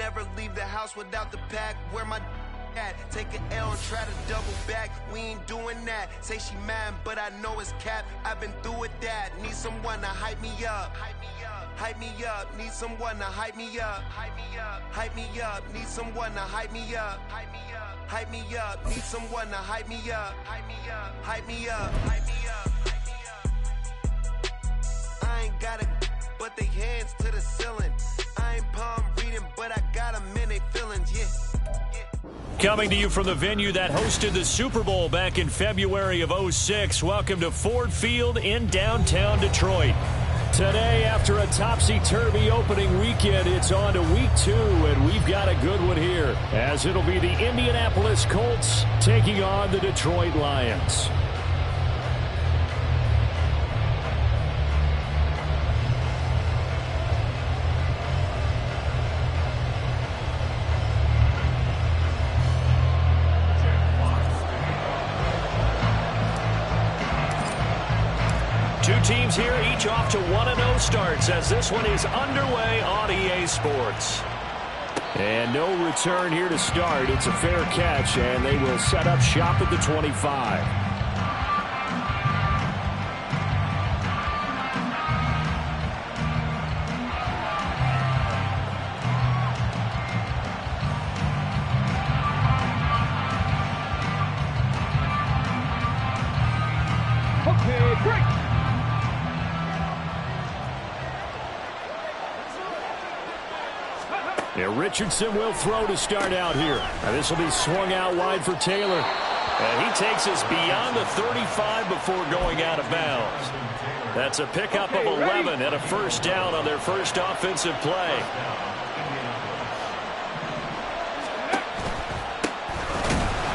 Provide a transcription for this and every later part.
never leave the house without the pack. Where my at? Take an L and try to double back. We ain't doing that. Say she mad, but I know it's cap. I've been through with that. Need someone to hype me up. Hype me up. Need someone to hype me up. Hype me up. Need someone to hype me up. Hype me up. Need someone to hype me up. Hype me up. I ain't got it, but they hands to the ceiling. I ain't palm reading, but I got them in they feelings, yeah. Coming to you from the venue that hosted the Super Bowl back in February of '06. Welcome to Ford Field in downtown Detroit. Today, after a topsy-turvy opening weekend, it's on to week 2, and we've got a good one here, as it'll be the Indianapolis Colts taking on the Detroit Lions. Two teams here, each off to 1-0 starts as this one is underway on EA Sports. And no return here to start. It's a fair catch, and they will set up shop at the 25. Okay, break. Yeah, Richardson will throw to start out here. This will be swung out wide for Taylor. And he takes us beyond the 35 before going out of bounds. That's a pickup of 11 and a first down on their first offensive play.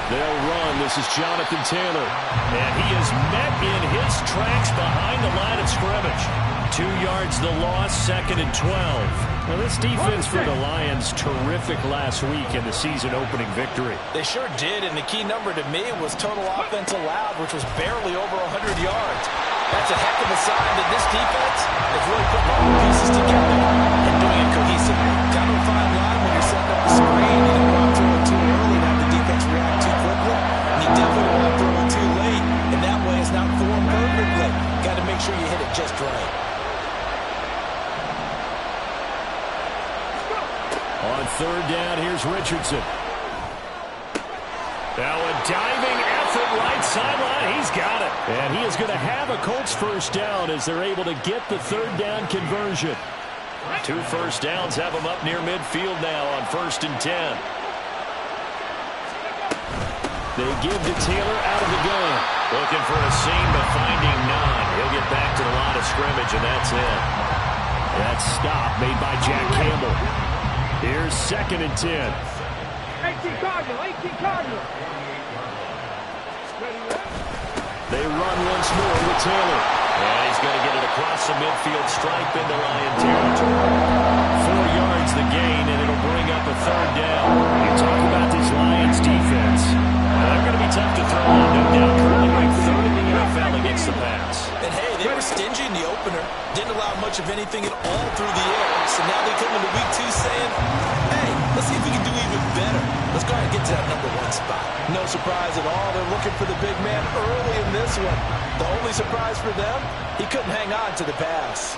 They'll run. This is Jonathan Taylor. And he is met in his tracks behind the line of scrimmage. 2 yards the loss, 2nd and 12. Now this defense for the Lions, terrific last week in the season-opening victory. They sure did, and the key number to me was total offense allowed, which was barely over 100 yards. That's a heck of a sign that this defense is really putting all the pieces together and doing it cohesively. Kind of a fine line when you're setting up the screen. You don't want to throw it too early and have the defense react too quickly. And you definitely don't want to throw it too late, and that way it's not formed perfectly. Got to make sure you hit it just right. On third down, here's Richardson. Now a diving effort right sideline. He's got it. And he is going to have a Colts first down as they're able to get the third down conversion. 2 first downs have them up near midfield now on 1st and 10. They give to Taylor out of the gun. Looking for a seam, but finding none. He'll get back to the line of scrimmage, and that's it. That stop made by Jack Campbell. Here's 2nd and 10. 18 Cardinal, 18 Cardinal. They run once more with Taylor. And he's going to get it across the midfield stripe into Lion territory. 4 yards the gain, and it'll bring up a third down. You talk about this Lions defense. They're going to be tough to throw on, no doubt. Currently ranked 3rd in the NFL against the pass. And hey, they were stingy in the opener. Didn't allow much of anything at all through the air. So now they come into week 2 saying, hey, let's see if we can do even better. Let's go ahead and get to that number 1 spot. No surprise at all. They're looking for the big man early in this one. The only surprise for them, he couldn't hang on to the pass.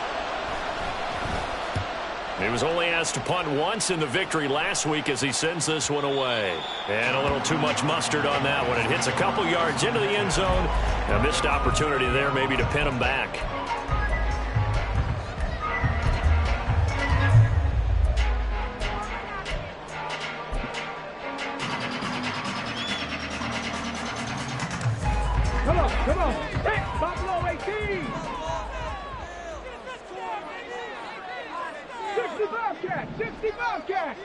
He was only asked to punt once in the victory last week as he sends this one away. And a little too much mustard on that one. It hits a couple yards into the end zone. A missed opportunity there maybe to pin him back. Come on. Hey, Buffalo 18. 65 cat, 65 cat.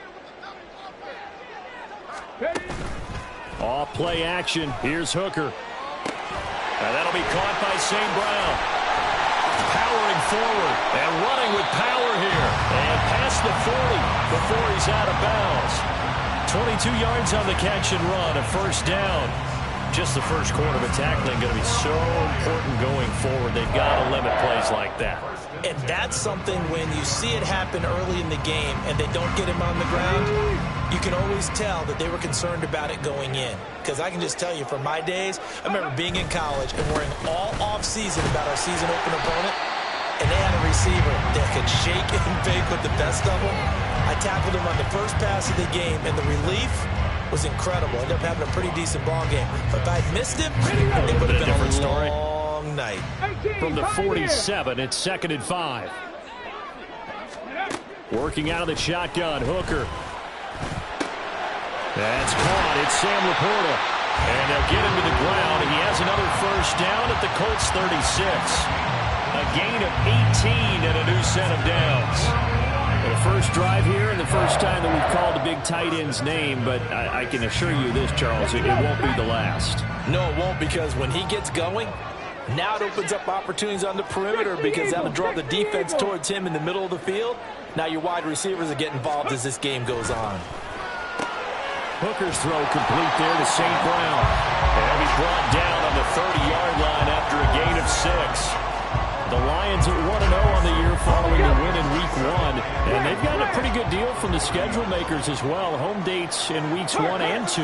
Off play action. Here's Hooker. Now that'll be caught by St. Brown. Powering forward and running with power here. And past the 40 before he's out of bounds. 22 yards on the catch and run, a first down. just the first quarter, but tackling going to be so important going forward. They've got to limit plays like that. And that's something when you see it happen early in the game and they don't get him on the ground, you can always tell that they were concerned about it going in. Because I can just tell you from my days, I remember being in college and worrying all off-season about our season open opponent, and they had a receiver that could shake and bake with the best of them. I tackled him on the first pass of the game, and the relief was incredible. Ended up having a pretty decent ball game. But if I'd missed him, it would have been a different story. Long night. From the 47, it's 2nd and 5. Working out of the shotgun, Hooker. That's caught. It's Sam Laporta. And they'll get him to the ground. He has another first down at the Colts 36. A gain of 18 and a new set of downs. The first drive here and the first time that we've called a big tight end's name, but I can assure you this, Charles, it won't be the last. No, it won't, because when he gets going, now it opens up opportunities on the perimeter because that'll draw the defense towards him in the middle of the field. Now your wide receivers will get involved as this game goes on. Hooker's throw complete there to St. Brown. And he's brought down on the 30-yard line after a gain of 6. The Lions at 1-0 on the year following the win in Week 1. And they've gotten a pretty good deal from the schedule makers as well. Home dates in Weeks 1 and 2.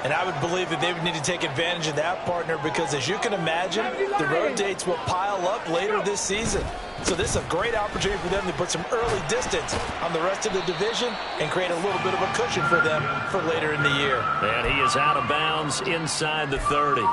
And I would believe that they would need to take advantage of that, partner, because as you can imagine, the road dates will pile up later this season. So this is a great opportunity for them to put some early distance on the rest of the division and create a little bit of a cushion for them for later in the year. And he is out of bounds inside the 30.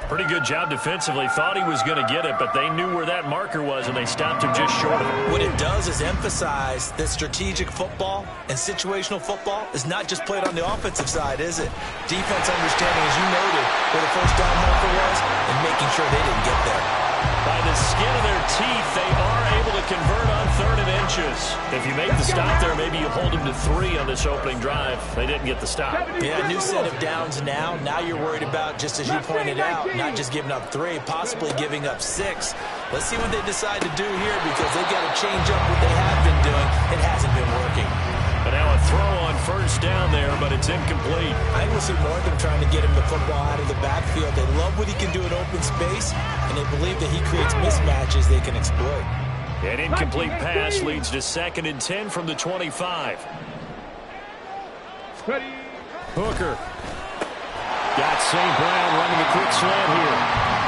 Pretty good job defensively. Thought he was going to get it, but they knew where that marker was, and they stopped him just short of it. What it does is emphasize that strategic football and situational football is not just played on the offensive side, is it? Defense understanding, as you noted, where the first down marker was and making sure they didn't get there. By the skin of their teeth, they are able to convert on 3rd and inches. If you make the stop there, maybe you hold them to 3 on this opening drive. They didn't get the stop. Yeah, new set of downs now. Now you're worried about, just as you pointed out, not just giving up 3, possibly giving up 6. Let's see what they decide to do here, because they've got to change up what they have been doing. It hasn't been working. But now a throw on first down there, but it's incomplete. I think we'll see more of them trying to get him the football out of the backfield. They love what he can do in open space, and they believe that he creates mismatches they can exploit. An incomplete pass leads to 2nd and 10 from the 25. Hooker. Got St. Brown running a quick slant here.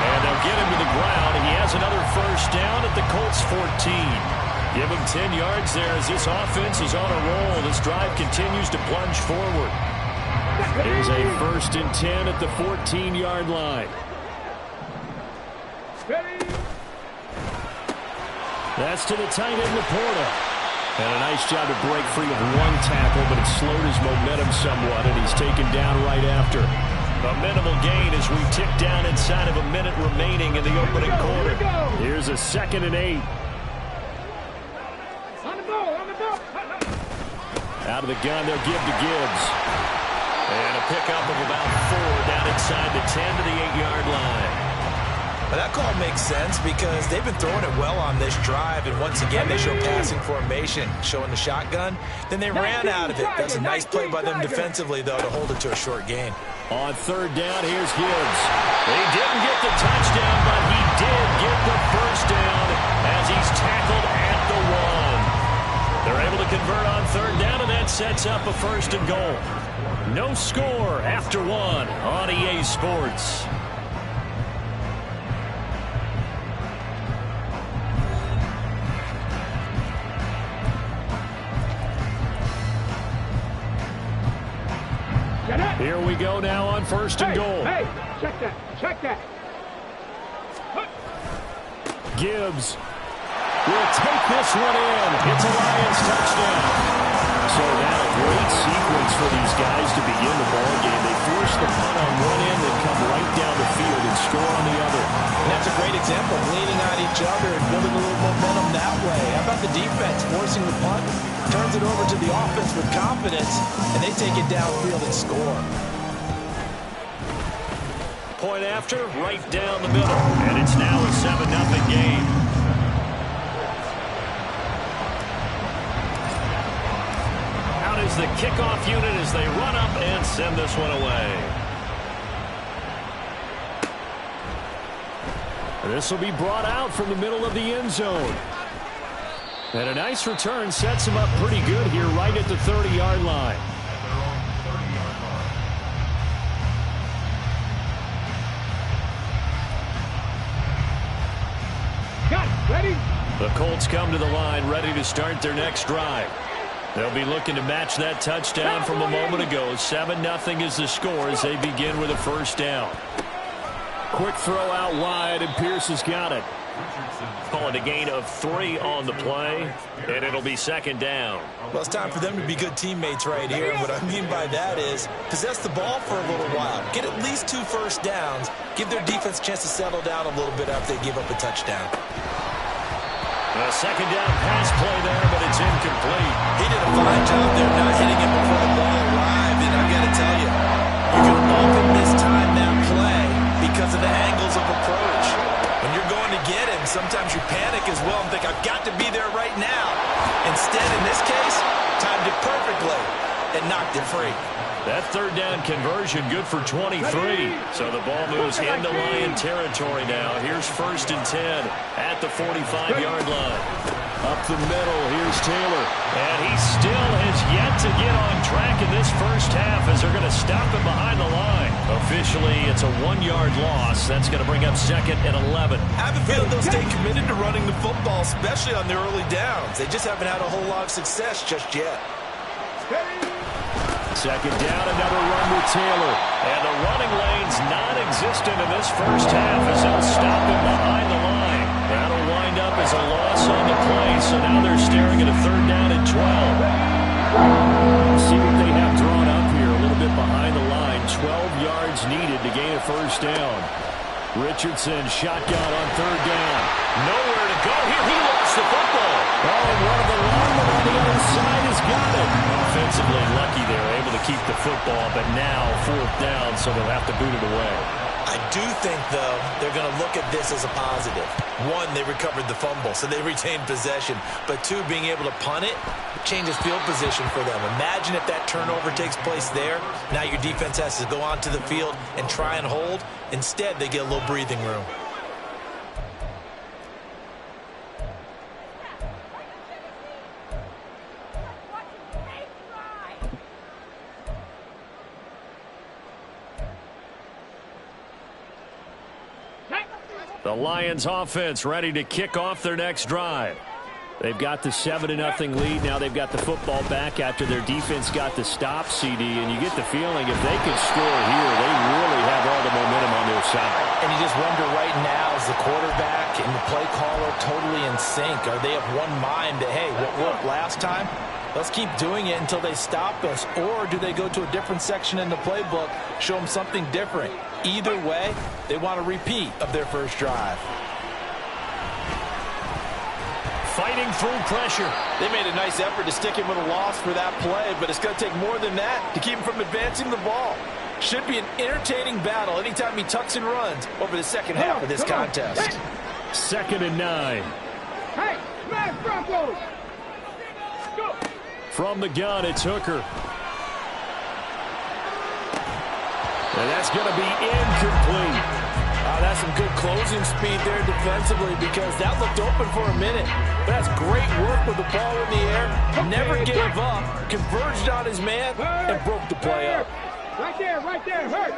And they'll get him to the ground. He has another first down at the Colts 14. Give him 10 yards there as this offense is on a roll. This drive continues to plunge forward. Here's a 1st and 10 at the 14-yard line. That's to the tight end, Laporta. And a nice job to break free of one tackle, but it slowed his momentum somewhat, and he's taken down right after. A minimal gain as we tick down inside of a minute remaining in the opening quarter. Here's a 2nd and 8. Out of the gun, they'll give to Gibbs. And a pickup of about 4 down inside the 10 to the 8-yard line. Well, that call makes sense because they've been throwing it well on this drive, and once again they show passing formation, showing the shotgun. Then they ran out of it. That's a nice play by them defensively, though, to hold it to a short gain. On 3rd down, here's Gibbs. He didn't get the touchdown, but he did get the first down as he's tackled at the 1. They're able to convert on 3rd down, and that sets up a 1st and goal. No score after 1 on EA Sports. Here we go now on 1st and goal. Hey, check that. Check that. Gibbs will take this one in. It's a Lions touchdown. So now a great sequence for these guys to begin the ball game. They force the punt on one end and come right down the field and score on the other. And that's a great example of leaning on each other and building a little momentum that way. How about the defense forcing the punt, turns it over to the offense with confidence, and they take it downfield and score. Point after, right down the middle. And it's now a 7-0 game. Out is the kickoff unit as they run up and send this one away. This will be brought out from the middle of the end zone. And a nice return sets him up pretty good here right at the 30-yard line. Got it. Ready? The Colts come to the line ready to start their next drive. They'll be looking to match that touchdown from a moment ago. 7-0 is the score as they begin with a first down. Quick throw out wide, and Pierce has got it. Call it a gain of 3 on the play, and it'll be second down. Well, it's time for them to be good teammates right here. And what I mean by that is possess the ball for a little while. Get at least 2 first downs. Give their defense a chance to settle down a little bit after they give up a touchdown. A second down pass play there, but it's incomplete. He did a fine job there not hitting it before the ball arrived. And I've got to tell you, you can often mistime that play because of the angles of approach. When you're going to get him, sometimes you panic as well and think, I've got to be there right now. Instead, in this case, timed it perfectly and knocked it free. That third down conversion good for 23. So the ball moves into Lion territory now. Here's 1st and 10 at the 45-yard line. Up the middle, here's Taylor. And he still has yet to get on track in this first half as they're going to stop him behind the line. Officially, it's a 1-yard loss. That's going to bring up 2nd and 11. I have a feeling they'll stay committed to running the football, especially on the early downs. They just haven't had a whole lot of success just yet. Second down, another run with Taylor. And the running lane's non-existent in this first half as they'll stop him behind the line. That'll wind up as a loss on the play, so now they're staring at a 3rd down and 12. See what they have drawn up here, a little bit behind the line. 12 yards needed to gain a first down. Richardson shotgun on 3rd down. Nowhere to go here. He lost the football. Oh, and one of the linemen on the other side has got it. Offensively lucky they're able to keep the football, but now 4th down, so they'll have to boot it away. I do think, though, they're going to look at this as a positive. 1, they recovered the fumble, so they retained possession. But 2, being able to punt it changes field position for them. Imagine if that turnover takes place there. Now your defense has to go onto the field and try and hold. Instead, they get a little breathing room. The Lions offense ready to kick off their next drive. They've got the 7-0 lead. Now they've got the football back after their defense got the stop, CD. And you get the feeling if they could score here, they really have all the momentum on their side. And you just wonder right now, is the quarterback and the play caller totally in sync? Are they of one mind that, hey, what worked last time? Let's keep doing it until they stop us. Or do they go to a different section in the playbook, show them something different? Either way, they want a repeat of their first drive. Fighting through pressure. They made a nice effort to stick him with a loss for that play, but it's going to take more than that to keep him from advancing the ball. Should be an entertaining battle anytime he tucks and runs over the second half of this contest. 2nd and 9. Hey, smash Broncos! Go! From the gun, it's Hooker. And that's going to be incomplete. That's some good closing speed there defensively because that looked open for a minute. But that's great work with the ball in the air. Never gave up, converged on his man, and broke the play up. Right there, hurt.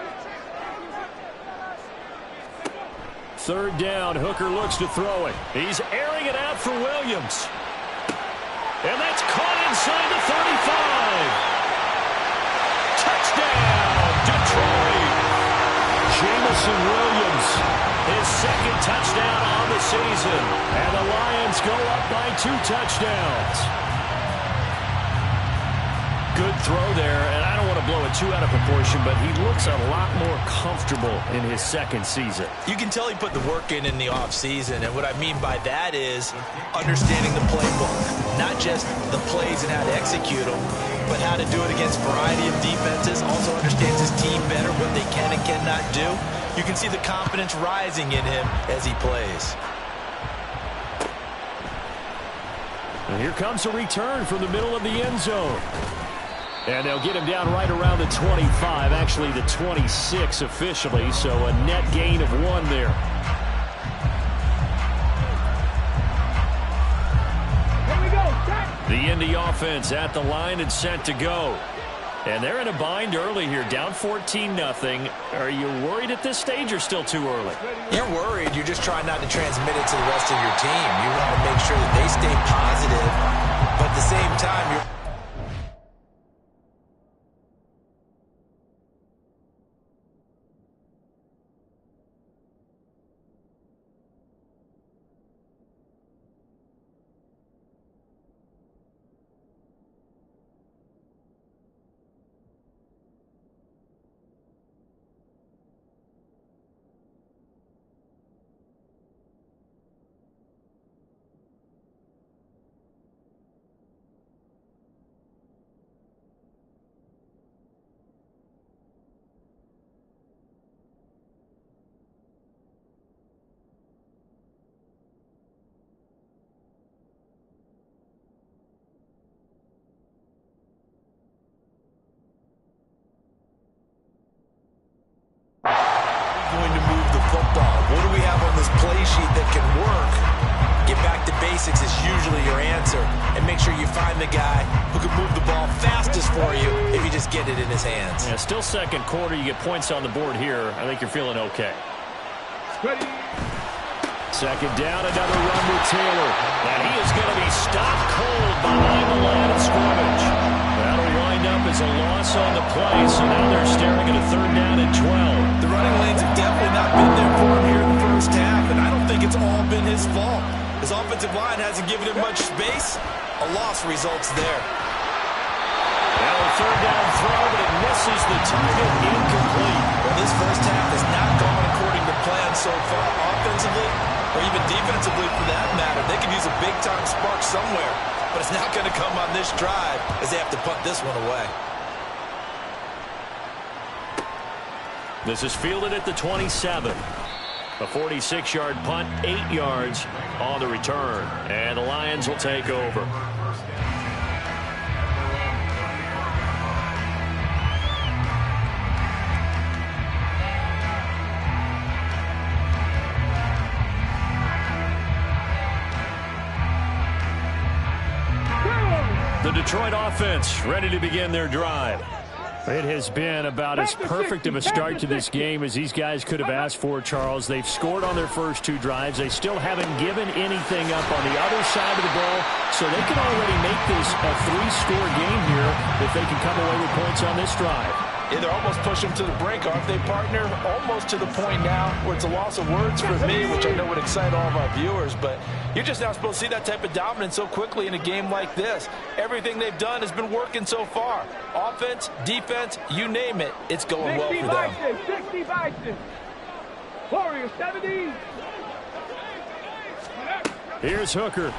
3rd down, Hooker looks to throw it. He's airing it out for Williams. And that's caught inside the 35. Touchdown, Detroit. Jamison Williams, his 2nd touchdown on the season. And the Lions go up by 2 touchdowns. Good throw there, and I don't want to blow it too out of proportion, but he looks a lot more comfortable in his 2nd season. You can tell he put the work in the offseason, and what I mean by that is understanding the playbook, not just the plays and how to execute them, but how to do it against a variety of defenses. Also understands his team better, what they can and cannot do. You can see the confidence rising in him as he plays. And here comes a return from the middle of the end zone. And they'll get him down right around the 25, actually the 26 officially, so a net gain of 1 there. The Indy offense at the line and set to go. And they're in a bind early here, down 14-0. Are you worried at this stage or still too early? You're worried. You're just trying not to transmit it to the rest of your team. You want to make sure that they stay positive, but at the same time, you're... What do we have on this play sheet that can work? Get back to basics is usually your answer. And make sure you find the guy who can move the ball fastest for you if you just get it in his hands. Yeah, still second quarter. You get points on the board here. I think you're feeling okay. Ready. Second down, another run with Taylor. And he is going to be stopped cold behind the line of scrimmage. That'll wind up as a loss on the play, so now they're staring at a third down and 12. The running lanes have definitely not been there for him here in the first half, and I don't think it's all been his fault. His offensive line hasn't given him much space. A loss results there. Now a third down throw, but it misses the target, incomplete. Well, this first half has not gone according to plan so far, offensively or even defensively for that matter. They could use a big-time spark somewhere, but it's not going to come on this drive as they have to punt this one away. This is fielded at the 27. A 46-yard punt, 8 yards on the return. And the Lions will take over. The Detroit offense ready to begin their drive. It has been about as perfect of a start to this game as these guys could have asked for, Charles. They've scored on their first 2 drives. They still haven't given anything up on the other side of the ball, so they can already make this a 3-score game here if they can come away with points on this drive. Yeah, they're almost pushing them to the brink, aren't they, partner? Almost to the point now where it's a loss of words for me, which I know would excite all of our viewers, but you're just now supposed to see that type of dominance so quickly in a game like this. Everything they've done has been working so far. Offense, defense, you name it, it's going well for them. 60 Bison. Warriors 70. Here's Hooker.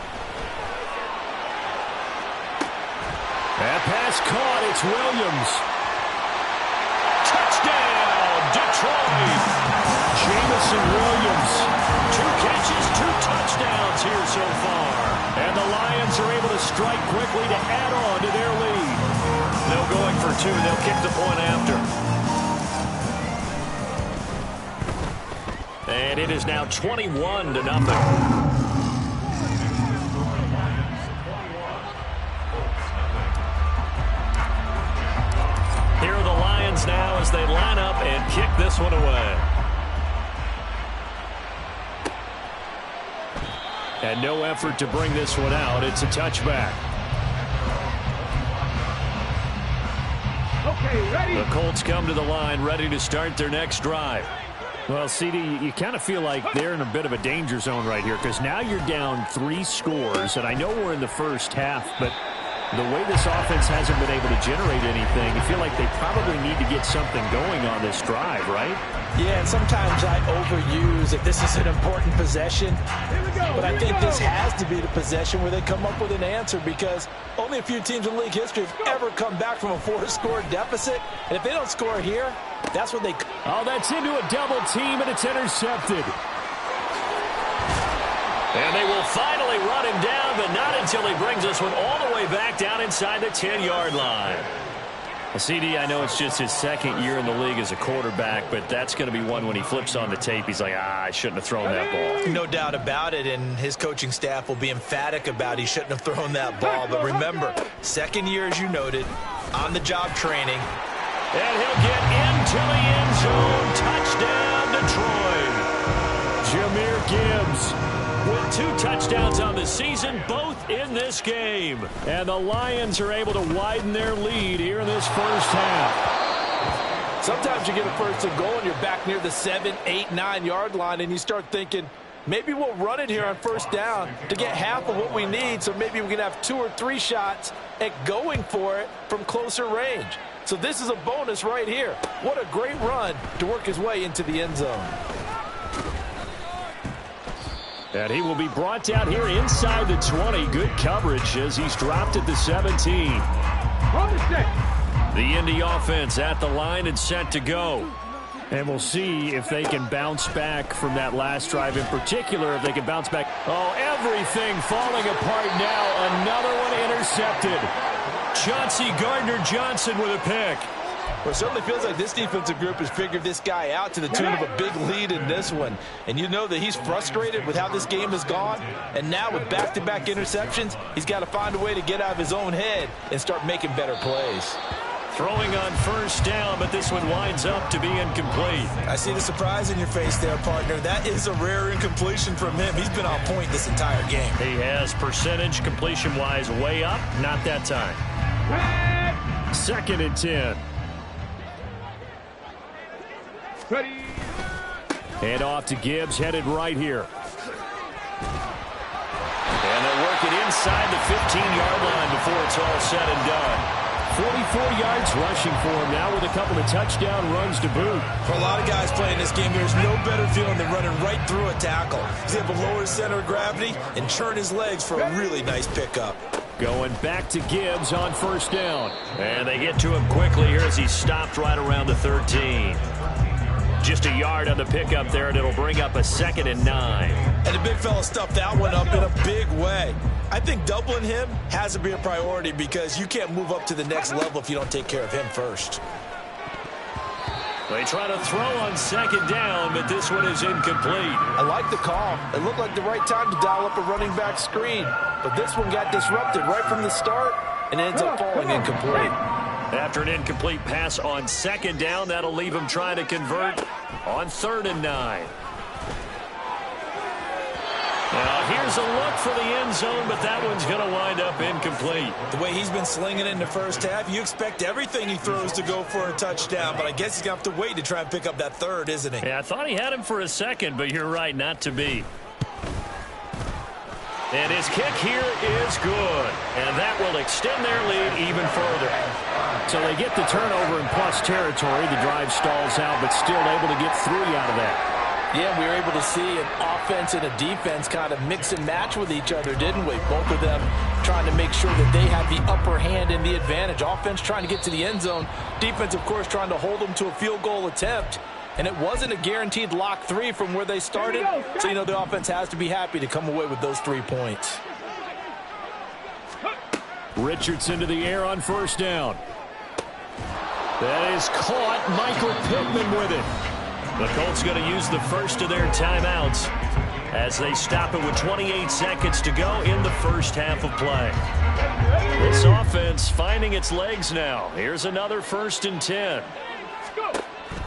That pass caught. It's Williams. Touchdown, Detroit. Jamison Williams. 2 catches, 2 touchdowns here so far. And the Lions are able to strike quickly to add on to their lead. No going for 2. They'll kick the point after. And it is now 21-0. Here are the Lions now as they line up and kick this one away. And no effort to bring this one out. It's a touchback. Okay, ready. The Colts come to the line ready to start their next drive. Well, CD, you kind of feel like they're in a bit of a danger zone right here because now you're down 3 scores, and I know we're in the first half, but the way this offense hasn't been able to generate anything, you feel like they probably need to get something going on this drive, right? Yeah, and sometimes I overuse it. This is an important possession, but I think this has to be the possession where they come up with an answer because only a few teams in league history have ever come back from a 4-score deficit, and if they don't score here, that's what they... Oh, that's into a double team, and it's intercepted. And they will finally run him down, but not until he brings this one all the way back down inside the 10-yard line. Well, CD, I know it's just his second year in the league as a quarterback, but that's going to be one when he flips on the tape, he's like, I shouldn't have thrown that ball. No doubt about it, and his coaching staff will be emphatic about he shouldn't have thrown that ball. But remember, second year, as you noted, on-the-job training. And he'll get into the end zone. Touchdown, Detroit. Jahmyr Gibbs with 2 touchdowns on the season, both in this game. And the Lions are able to widen their lead here in this first half. Sometimes you get a first and goal and you're back near the 7, 8, 9-yard line, and you start thinking, maybe we'll run it here on first down to get half of what we need, so maybe we can have 2 or 3 shots at going for it from closer range. So this is a bonus right here. What a great run to work his way into the end zone. And he will be brought down here inside the 20. Good coverage as he's dropped at the 17. The Indy offense at the line and set to go. And we'll see if they can bounce back from that last drive in particular, if they can bounce back. Oh, everything falling apart now. Another one intercepted. Chauncey Gardner-Johnson with a pick. Well, it certainly feels like this defensive group has figured this guy out to the tune of a big lead in this one. And you know that he's frustrated with how this game has gone. And now with back-to-back interceptions, he's got to find a way to get out of his own head and start making better plays. Throwing on first down, but this one winds up to be incomplete. I see the surprise in your face there, partner. That is a rare incompletion from him. He's been on point this entire game. He has percentage completion-wise way up. Not that time. 2nd and 10. Ready. Hand off to Gibbs, headed right here. And they'll work it inside the 15-yard line before it's all said and done. 44 yards rushing for him now with a couple of touchdown runs to boot. For a lot of guys playing this game, there's no better feeling than running right through a tackle. He's able to lower his center of gravity and churn his legs for a really nice pickup. Going back to Gibbs on first down. And they get to him quickly here as he stopped right around the 13. Just a yard on the pickup there, and it'll bring up a 2nd and 9. And the big fella stuffed that one up in a big way. I think doubling him has to be a priority because you can't move up to the next level if you don't take care of him first. They try to throw on 2nd down, but this one is incomplete. I like the call. It looked like the right time to dial up a running back screen. But this one got disrupted right from the start and ends up falling incomplete. After an incomplete pass on 2nd down, that'll leave him trying to convert on 3rd and 9. Now here's a look for the end zone, but that one's going to wind up incomplete. The way he's been slinging it in the first half, you expect everything he throws to go for a touchdown, but I guess he's going to have to wait to try and pick up that 3rd, isn't he? Yeah, I thought he had him for a second, but you're right, not to be. And his kick here is good, and that will extend their lead even further. So they get the turnover in plus territory. The drive stalls out, but still able to get 3 out of that. Yeah, we were able to see an offense and a defense kind of mix and match with each other, didn't we? Both of them trying to make sure that they have the upper hand and the advantage. Offense trying to get to the end zone. Defense, of course, trying to hold them to a field goal attempt. And it wasn't a guaranteed lock 3 from where they started. So, you know, the offense has to be happy to come away with those 3 points. Richardson to the air on first down. That is caught. Michael Pittman with it. The Colts going to use the first of their timeouts as they stop it with 28 seconds to go in the first half of play. This offense finding its legs now. Here's another 1st and 10.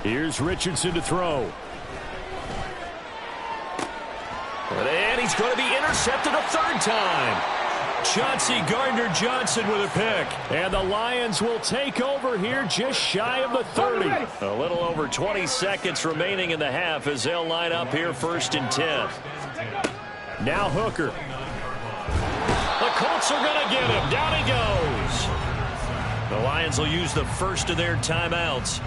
Here's Richardson to throw. And he's going to be intercepted a 3rd time. Chauncey Gardner-Johnson with a pick. And the Lions will take over here just shy of the 30. A little over 20 seconds remaining in the half as they'll line up here 1st and 10. Now Hooker. The Colts are going to get him. Down he goes. The Lions will use the first of their timeouts.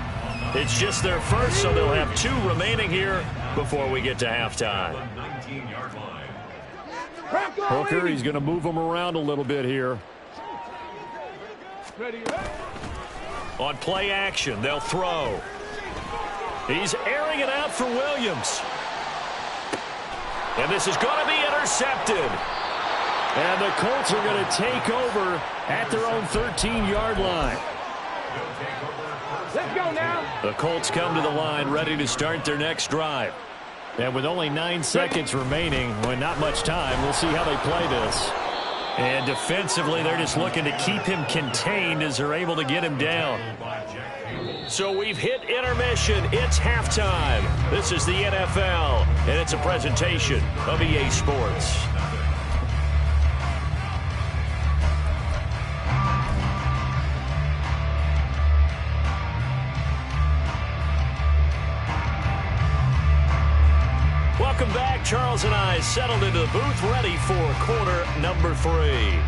It's just their first, so they'll have 2 remaining here before we get to halftime. Hooker, he's going to move them around a little bit here. On play action, they'll throw. He's airing it out for Williams. And this is going to be intercepted. And the Colts are going to take over at their own 13-yard line. Let's go now. The Colts come to the line ready to start their next drive. And with only 9 seconds remaining, when not much time, we'll see how they play this. And defensively, they're just looking to keep him contained as they're able to get him down. So we've hit intermission. It's halftime. This is the NFL, and it's a presentation of EA Sports. Welcome back. Charles and I settled into the booth, ready for quarter number 3.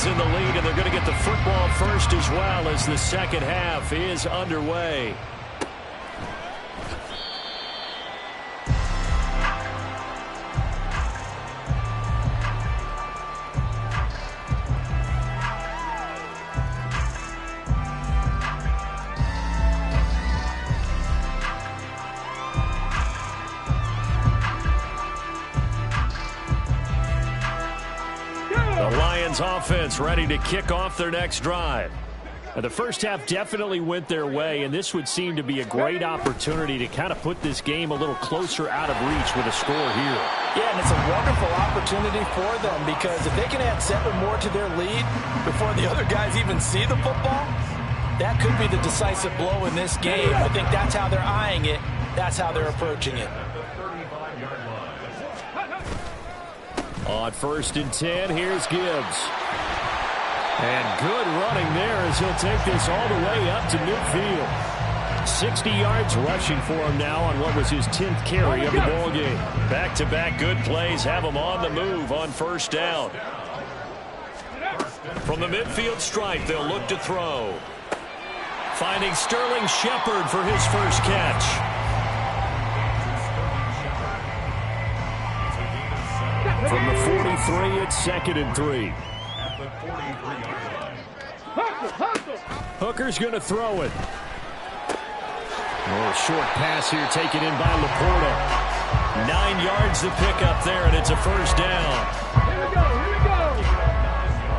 In the lead, and they're going to get the football first as well as the second half is underway. Offense ready to kick off their next drive. The first half definitely went their way, and this would seem to be a great opportunity to kind of put this game a little closer out of reach with a score here. Yeah, and it's a wonderful opportunity for them because if they can add 7 more to their lead before the other guys even see the football, that could be the decisive blow in this game. I think that's how they're eyeing it. That's how they're approaching it. On 1st and 10, here's Gibbs. And good running there as he'll take this all the way up to midfield. 60 yards rushing for him now on what was his 10th carry of the ballgame. Back-to-back good plays have him on the move on 1st down. From the midfield stripe, they'll look to throw. Finding Sterling Shepard for his first catch. From the 43, it's 2nd and 3. Hooker's going to throw it. A short pass here taken in by Laporta. 9 yards to pick up there, and it's a 1st down. Here we go, here we go.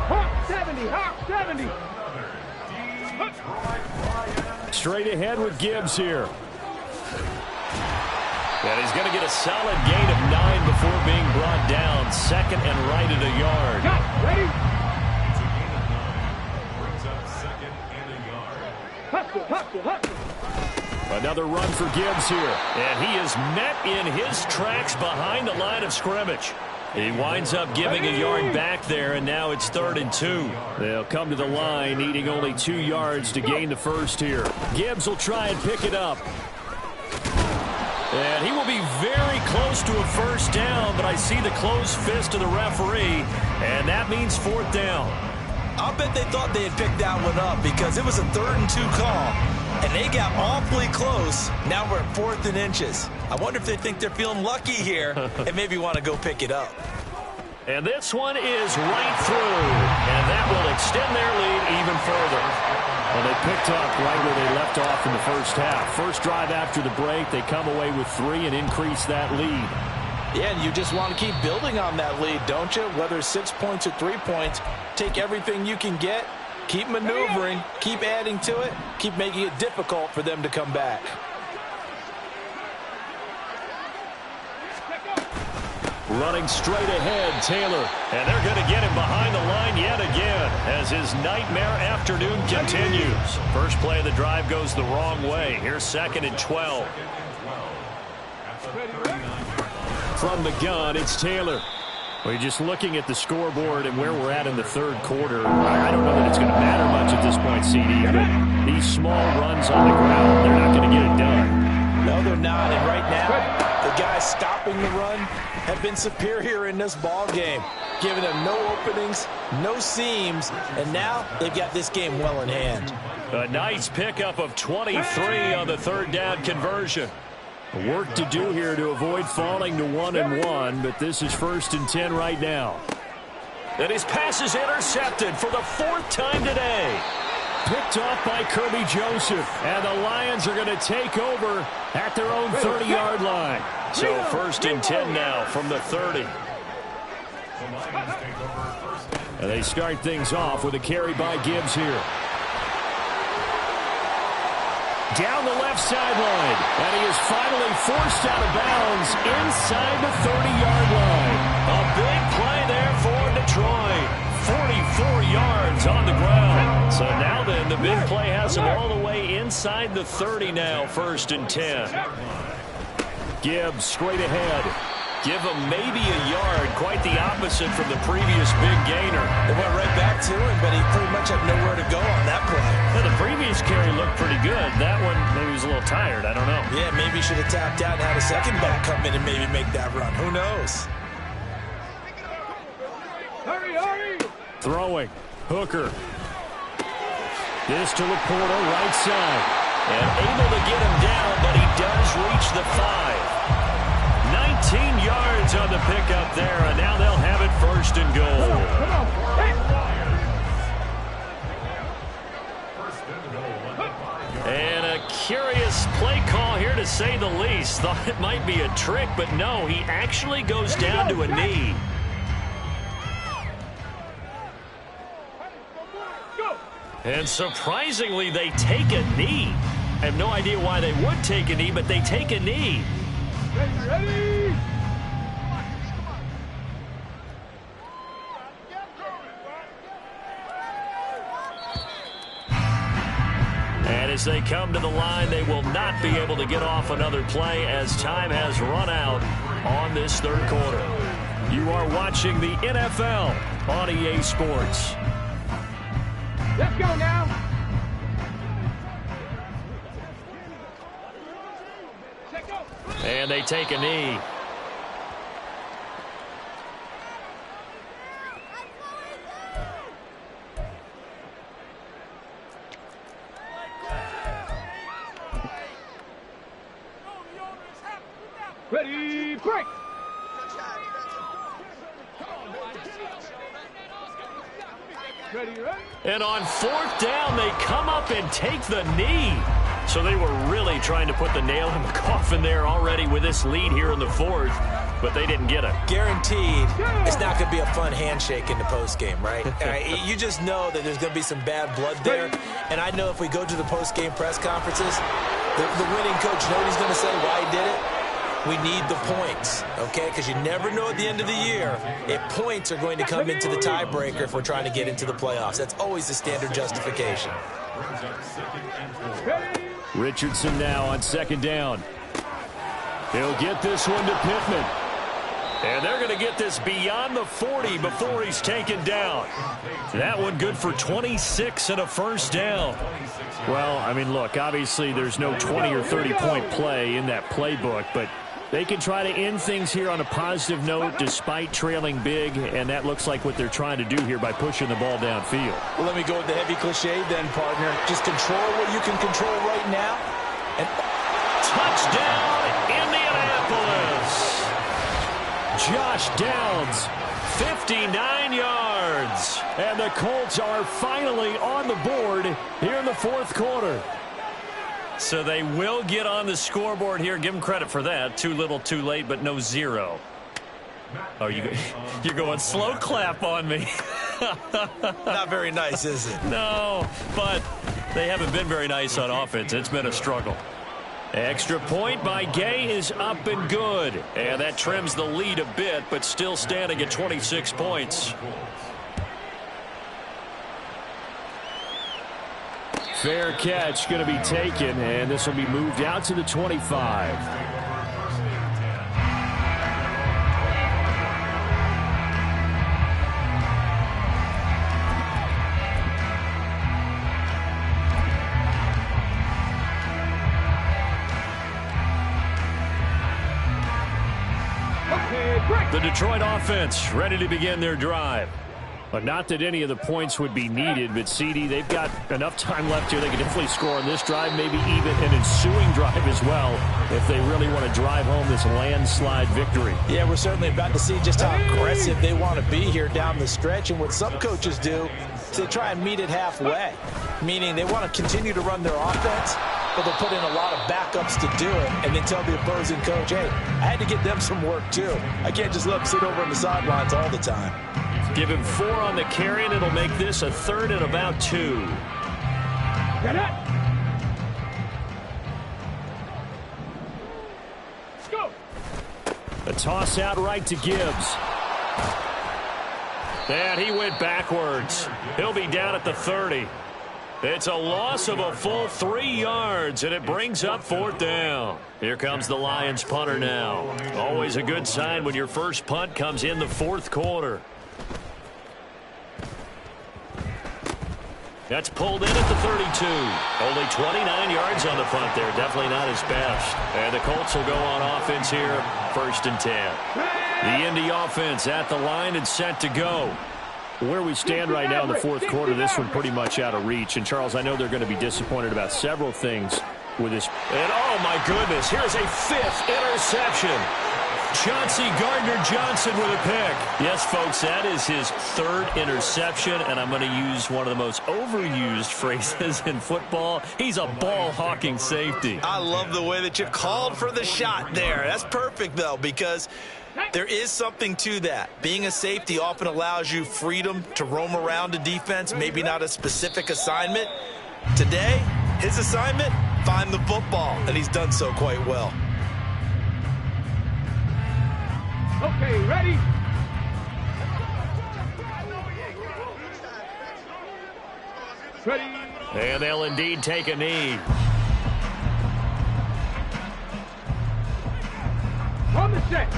Hawk 70, Hawk 70. Straight ahead with Gibbs here. And he's going to get a solid gain of 9 before being brought down. 2nd and right at a yard. Got, ready? Hustle, hustle, hustle. Another run for Gibbs here. And he is met in his tracks behind the line of scrimmage. He winds up giving a yard back there, and now it's 3rd and 2. They'll come to the line, needing only 2 yards to gain the first here. Gibbs will try and pick it up. And he will be very close to a 1st down, but I see the closed fist of the referee, and that means 4th down. I'll bet they thought they had picked that one up because it was a 3rd and 2 call, and they got awfully close. Now we're at 4th and inches. I wonder if they think they're feeling lucky here and maybe want to go pick it up. And this one is right through, and that will extend their lead even further. Well, they picked up right where they left off in the first half. First drive after the break, they come away with 3 and increase that lead. Yeah, and you just want to keep building on that lead, don't you? Whether 6 points or 3 points, take everything you can get, keep maneuvering, keep adding to it, keep making it difficult for them to come back. Running straight ahead, Taylor. And they're going to get him behind the line yet again as his nightmare afternoon continues. First play of the drive goes the wrong way. Here's 2nd and 12. From the gun, it's Taylor. We're just looking at the scoreboard and where we're at in the 3rd quarter. I don't know that it's going to matter much at this point, CD, but these small runs on the ground, they're not going to get it done. No, they're not. And right now, the guys stopping the run have been superior in this ball game, giving them no openings, no seams, and now they've got this game well in hand. A nice pickup of 23 on the 3rd down conversion. Work to do here to avoid falling to 1-1, but this is 1st and 10 right now. And his pass is intercepted for the 4th time today. Picked off by Kirby Joseph, and the Lions are going to take over at their own 30-yard line. So 1st and 10 now from the 30. And they start things off with a carry by Gibbs here. Down the left sideline, and he is finally forced out of bounds inside the 30-yard line. A big play there for Detroit. 44 yards on the ground. So now then, the big play has him all the way inside the 30 now, 1st and 10. Gibbs straight ahead. Give him maybe a yard, quite the opposite from the previous big gainer. It went right back to him, but he pretty much had nowhere to go on that play. Well, the previous carry looked pretty good. That one, maybe he was a little tired. I don't know. Yeah, maybe he should have tapped out and had a second back come in and maybe make that run. Who knows? Hurry, hurry! Throwing. Hooker. This to Laporta, right side. And able to get him down, but he does reach the 5. 19 yards on the pickup there, and now they'll have it 1st and goal. Come on. Hey. And a curious play call here, to say the least. Thought it might be a trick, but no, he actually goes down to a knee. And surprisingly, they take a knee. I have no idea why they would take a knee, but they take a knee. Ready? And as they come to the line, they will not be able to get off another play as time has run out on this 3rd quarter. You are watching the NFL on EA Sports. Let's go now. And they take a knee. Ready, break! Ready, ready? And on 4th down, they come up and take the knee. So they were really trying to put the nail in the coffin there already with this lead here in the 4th, but they didn't get it. Guaranteed, it's not going to be a fun handshake in the postgame, right? You just know that there's going to be some bad blood there. And I know if we go to the postgame press conferences, the winning coach, you know what he's going to say, why he did it? We need the points, okay? Because you never know at the end of the year if points are going to come into the tiebreaker if we're trying to get into the playoffs. That's always the standard justification. Richardson now on 2nd down. He'll get this one to Pittman. And they're going to get this beyond the 40 before he's taken down. That one good for 26 and a 1st down. Well, I mean, look, obviously there's no 20 or 30-point play in that playbook, but they can try to end things here on a positive note despite trailing big, and that looks like what they're trying to do here by pushing the ball downfield. Well, let me go with the heavy cliche then, partner. Just control what you can control right now. And touchdown, Indianapolis! Josh Downs, 59 yards. And the Colts are finally on the board here in the 4th quarter. So they will get on the scoreboard here. Give them credit for that. Too little, too late, but no 0. Oh, you're going slow clap on me. Not very nice, is it? No, but they haven't been very nice on offense. It's been a struggle. Extra point by Gay is up and good. And that trims the lead a bit, but still standing at 26 points. Fair catch going to be taken, and this will be moved out to the 25. The Detroit offense ready to begin their drive. But not that any of the points would be needed, but CD, they've got enough time left here. They can definitely score on this drive, maybe even an ensuing drive as well, if they really want to drive home this landslide victory. Yeah, we're certainly about to see just how aggressive they want to be here down the stretch. And what some coaches do is they try and meet it halfway, meaning they want to continue to run their offense, but they'll put in a lot of backups to do it, and then tell the opposing coach, hey, I had to get them some work too. I can't just let them sit over on the sidelines all the time. Give him 4 on the carry, and it'll make this a 3rd and about 2. Get it. Let's go. A toss out right to Gibbs. And he went backwards. He'll be down at the 30. It's a loss of a full 3 yards, and it brings up 4th down. Here comes the Lions punter now. Always a good sign when your first punt comes in the 4th quarter. That's pulled in at the 32. Only 29 yards on the punt there. Definitely not his best. And the Colts will go on offense here, 1st and 10. The Indy offense at the line and set to go. Where we stand right now in the 4th quarter, this one pretty much out of reach. And, Charles, I know they're going to be disappointed about several things with this. And, oh, my goodness, here's a 5th interception. Chauncey Gardner-Johnson with a pick. Yes, folks, that is his 3rd interception, and I'm going to use one of the most overused phrases in football. He's a ball-hawking safety. I love the way that you called for the shot there. That's perfect, though, because there is something to that. Being a safety often allows you freedom to roam around a defense, maybe not a specific assignment. Today, his assignment, find the football, and he's done so quite well. Okay, ready? Ready. And they'll indeed take a knee. On the set.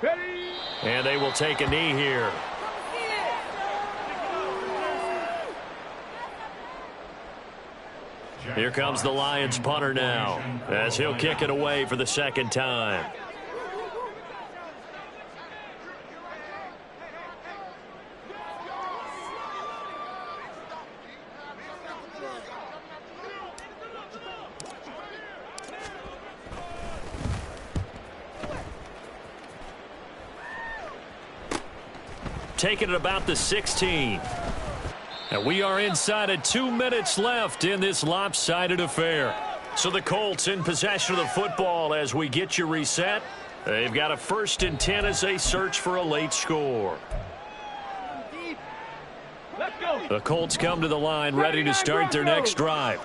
Ready. And they will take a knee here. Here comes the Lions punter now, as he'll kick it away for the 2nd time. Taking it about the 16. And we are inside of 2 minutes left in this lopsided affair. So the Colts in possession of the football as we get you reset. They've got a 1st and 10 as they search for a late score. Let's go. The Colts come to the line ready to start their next drive.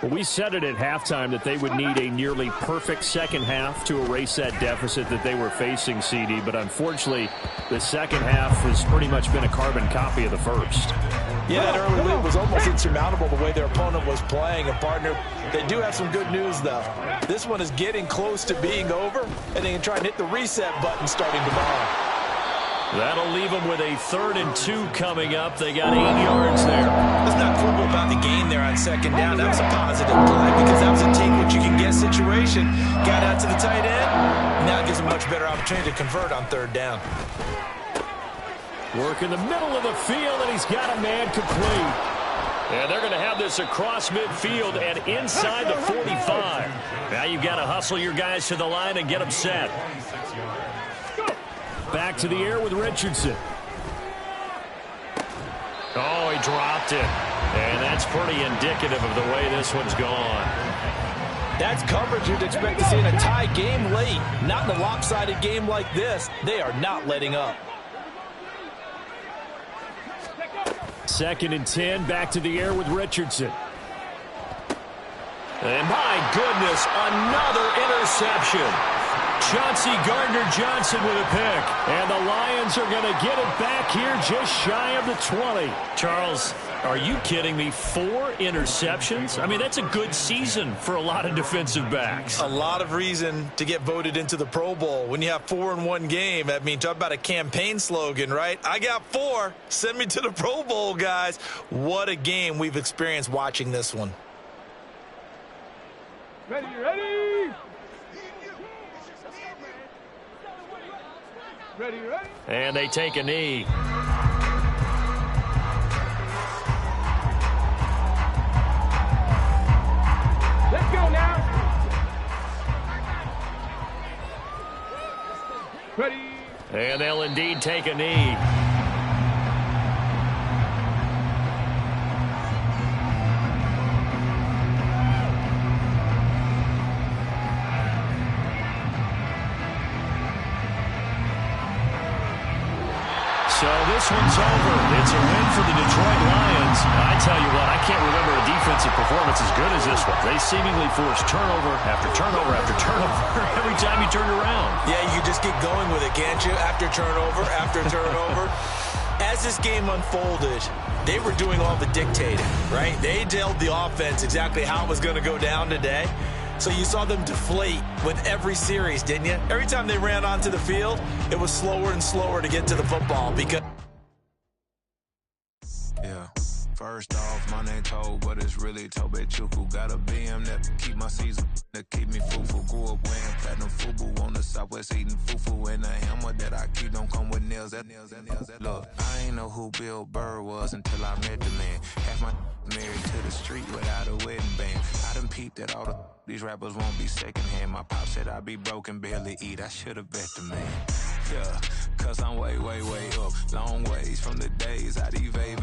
Well, we said it at halftime that they would need a nearly perfect second half to erase that deficit that they were facing, CD. But unfortunately, the second half has pretty much been a carbon copy of the first. Yeah, that early lead was almost insurmountable the way their opponent was playing. And, partner, they do have some good news, though. This one is getting close to being over, and they can try and hit the reset button starting tomorrow. That'll leave them with a 3rd and 2 coming up. They got 8 yards there. Let's not quibble about the gain there on 2nd down. That was a positive play because that was a take-what-you-can-get situation. Got out to the tight end. Now it gives a much better opportunity to convert on 3rd down. Work in the middle of the field, and he's got a man complete. And they're going to have this across midfield and inside the 45. Now you've got to hustle your guys to the line and get them set. Back to the air with Richardson. Oh, he dropped it. And that's pretty indicative of the way this one's gone. That's coverage you'd expect to see in a tie game late. Not in a lopsided game like this. They are not letting up. 2nd and 10, back to the air with Richardson. And my goodness, another interception. Chauncey Gardner-Johnson with a pick. And the Lions are going to get it back here just shy of the 20. Charles, are you kidding me? 4 interceptions? I mean, that's a good season for a lot of defensive backs. A lot of reason to get voted into the Pro Bowl. When you have 4 in one game, I mean, talk about a campaign slogan, right? I got 4. Send me to the Pro Bowl, guys. What a game we've experienced watching this one. Ready, ready. Ready, ready. And they take a knee. Let's go now. Ready. And they'll indeed take a knee. So this one's over. It's a win for the Detroit Lions. I tell you what, I can't remember a defensive performance as good as this one. They seemingly forced turnover after turnover after turnover every time you turned around. Yeah, you just keep going with it, can't you? After turnover, after turnover. As this game unfolded, they were doing all the dictating, right? They told the offense exactly how it was going to go down today. So you saw them deflate with every series, didn't you? Every time they ran onto the field, it was slower and slower to get to the football because... Yeah. First off, my name Toad, but it's really Tobe Chuku. Got a BM that keep my season, that keep me fufu. Grew up wearing platinum fubu on the Southwest eating fufu. And a hammer that I keep don't come with nails. Look, I ain't know who Bill Burr was until I met the man. Half my married to the street without a wedding band. I done peeped that all these rappers won't be secondhand. My pop said I'd be broken, barely eat. I should've bet the man. Yeah, cause I'm way, way, way up. Long ways from the days I'd evade